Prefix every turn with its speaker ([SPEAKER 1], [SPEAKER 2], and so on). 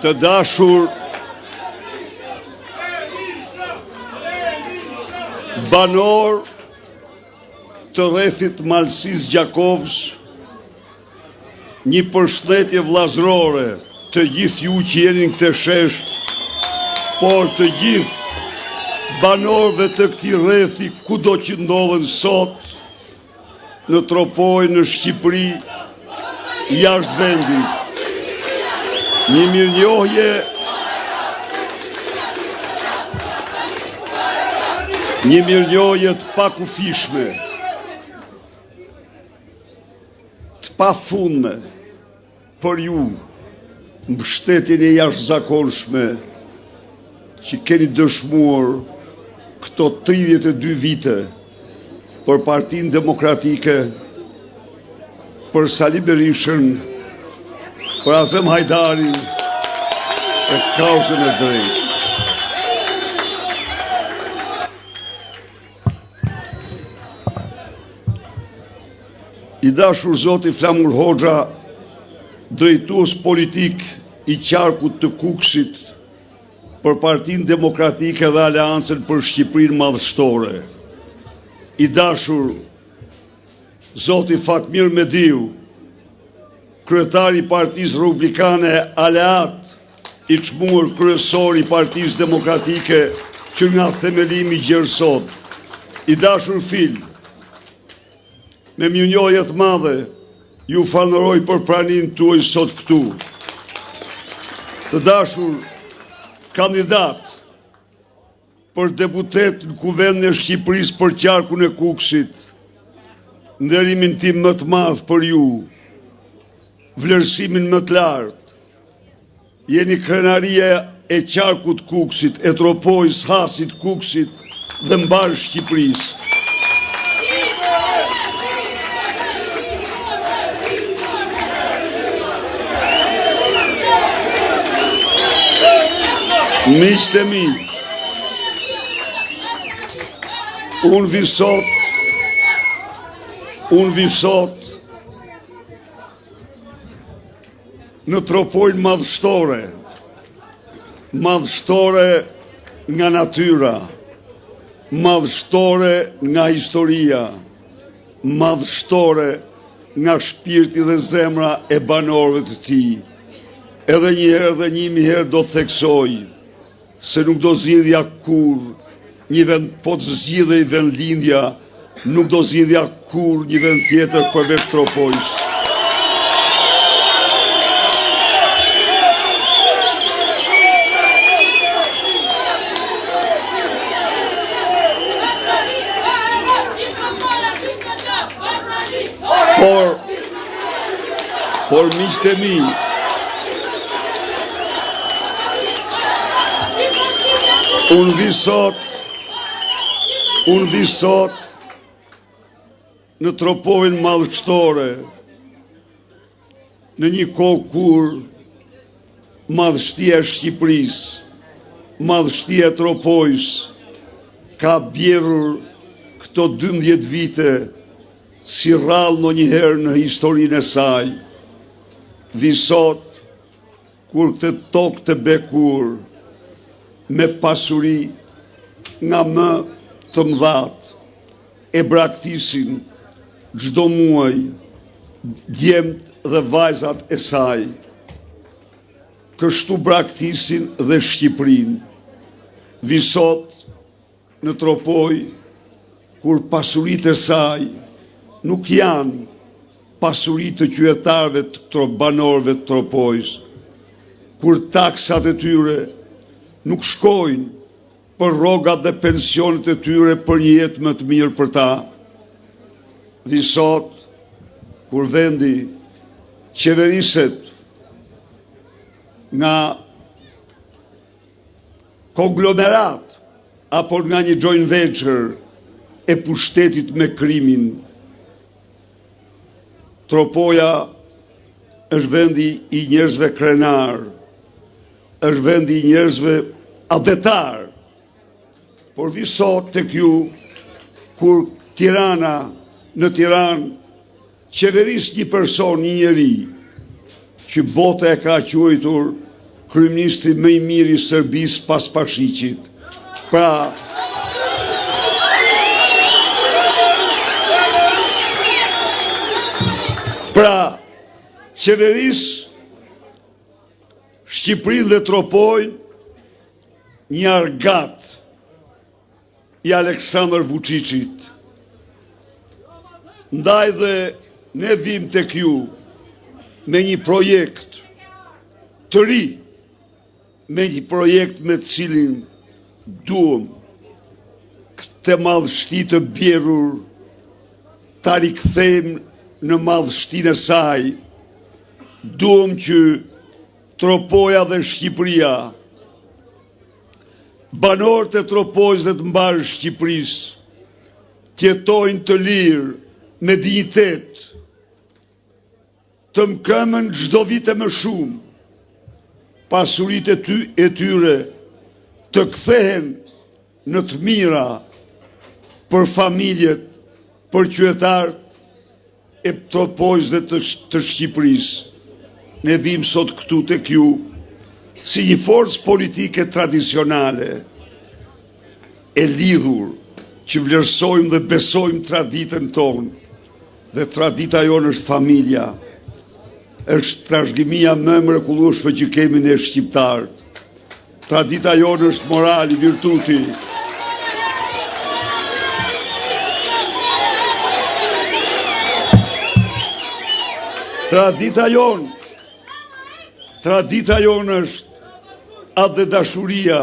[SPEAKER 1] Të dashur banor të rrethit Malsis Gjakovës, një përshëndetje vllazërore të gjithë ju që jeni në këtë shesh, por të gjithë banorëve të këtij rrethi kudo që ndodhen sot, në Tropoj, në Shqipëri, jashtë vendit. Një mirënjohje të pakufishme, të pafundme për ju, mbështetjen e jashtëzakonshme që keni dëshmuar këto 32 vite për Partinë Demokratike, për Sali Berishën, për Azem Hajdarin, për kauzën e drejtë. I dashur zoti Flamur Hoxha, drejtues politik i qarkut të Kukësit për Partinë Demokratike dhe Aleancën për Shqipërinë Madhështore. I dashur zoti Fatmir Mediu, kryetari i Partisë Republikane, aleat i çmuar kryesor i Partisë Demokratike që nga themelimi gjerë sot. I dashur fil, me mirënjohje të madhe, ju falenderoj për praninë tuaj sot këtu. Të dashur kandidat për deputet në Kuvendin e Shqipërisë për qarkun e Kukësit, nderimin tim më të madh për ju, vlerësimin më të lartë. Jeni krenaria e qarkut Kukësit, e Tropojës, Hasit, Kukësit dhe mbar Shqipërisë. Miqtë e mi, unë vi sot në Tropojën madhështore nga natyra, madhështore nga historia, madhështore nga shpirti dhe zemra e banorëve të tij. Edhe një herë dhe 1000 herë do të theksoj se nuk do zgjidhja kur një vend, po të zgjidhej vendlindja, nuk do zgjidhja kur një vend tjetër përveç Tropojës. Por miqtë e mi, unë vi sot në Tropojën madhështore, në një kohë kur madhështia e Shqipërisë, madhështia e Tropojës ka bjerrur këto 12 vite si rrallë ndonjëherë në historinë e saj. Vi sot kur këtë tokë të bekur, me pasuri nga më të mëdhat, e braktisin çdo muaj djemt dhe vajzat e saj. Kështu braktisin dhe Shqipërinë. Vi sot në Tropoj, kur pasuritë e saj nuk janë pasuritë të qytetarëve të banorëve të Tropojës, kur taksat e tyre nuk shkojnë për rrogat dhe pensionet e tyre për një jetë më të mirë për ta. Vi sot, kur vendi qeveriset nga konglomerat apo nga një joint venture e pushtetit me krimin, Tropoja është vendi i njerëzve krenar, është vendi i njerëzve adetar, por vi sot tek ju, kur Tirana, në Tiranë, qeveris një person, një njeri, që bota e ka quajtur kryeministri më i mirë i Serbisë pas Pashiqit. Pra, qeverisë Shqipërinë dhe Tropojnë një argat i Aleksandr Vučićit. Ndaj dhe ne vim tek ju me një projekt të ri, me një projekt me të cilin duhem këtë madhështi të bjerur ta rikthejmë në madhështinë e saj. Duhem që Tropoja dhe Shqipëria, banorët e Tropojës dhe të mbarë Shqipërisë, tjetojnë të lirë me dignitet, të mkëmën çdo vit e më shumë, pasuritë e tyre të kthehen në të mira për familjet, për qytetarët e Tropojës dhe të Shqipërisë. Ne vim sot këtu tek ju si një forcë politike tradicionale e lidhur që vlerësojmë dhe besojmë traditën tonë, dhe tradita jonë është familja, është trashëgimia më e mrekullueshme që kemi ne shqiptarët. Tradita jonë është morali, virtuti. Tradita jonë është atë dhe dashuria